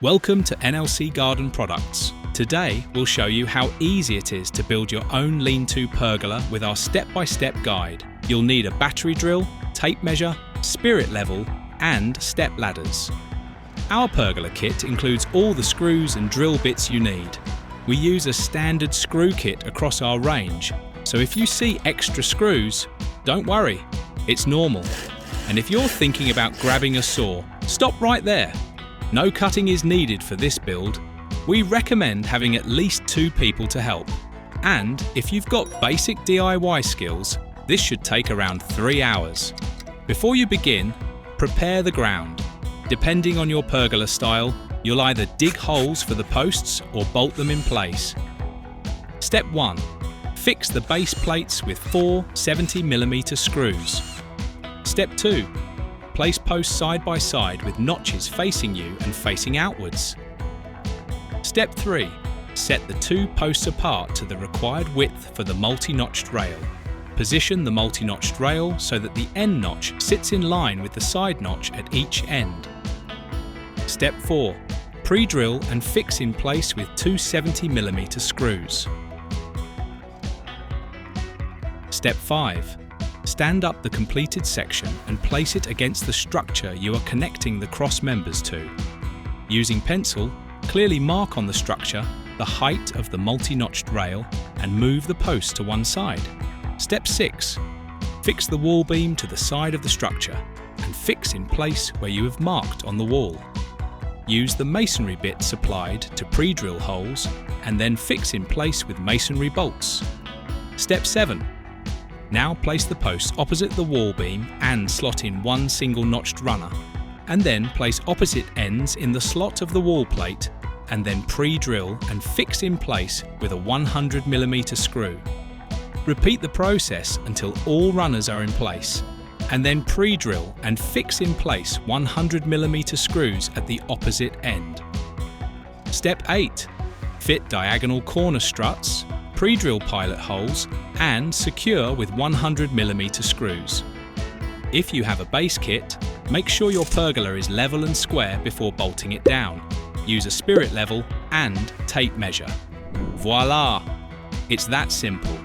Welcome to NLC Garden Products. Today we'll show you how easy it is to build your own Lean-to Pergola with our step-by-step guide. You'll need a battery drill, tape measure, spirit level and step ladders. Our pergola kit includes all the screws and drill bits you need. We use a standard screw kit across our range, so if you see extra screws, don't worry, it's normal. And if you're thinking about grabbing a saw, stop right there. No cutting is needed for this build. We recommend having at least 2 people to help. And if you've got basic DIY skills, this should take around 3 hours. Before you begin, prepare the ground. Depending on your pergola style, you'll either dig holes for the posts or bolt them in place. Step 1. Fix the base plates with 4 70mm screws. Step 2. Place posts side by side with notches facing you and facing outwards. Step 3. Set the 2 posts apart to the required width for the multi-notched rail. Position the multi-notched rail so that the end notch sits in line with the side notch at each end. Step 4. Pre-drill and fix in place with 2 70mm screws. Step 5. Stand up the completed section and place it against the structure you are connecting the cross members to. Using pencil, clearly mark on the structure the height of the multi-notched rail and move the post to one side. Step 6. Fix the wall beam to the side of the structure and fix in place where you have marked on the wall. Use the masonry bit supplied to pre-drill holes and then fix in place with masonry bolts. Step 7. Now place the posts opposite the wall beam and slot in 1 single notched runner, and then place opposite ends in the slot of the wall plate and then pre-drill and fix in place with a 100mm screw. Repeat the process until all runners are in place, and then pre-drill and fix in place 100mm screws at the opposite end. Step 8. Fit diagonal corner struts, pre-drill pilot holes and secure with 100mm screws. If you have a base kit, make sure your pergola is level and square before bolting it down. Use a spirit level and tape measure. Voila! It's that simple.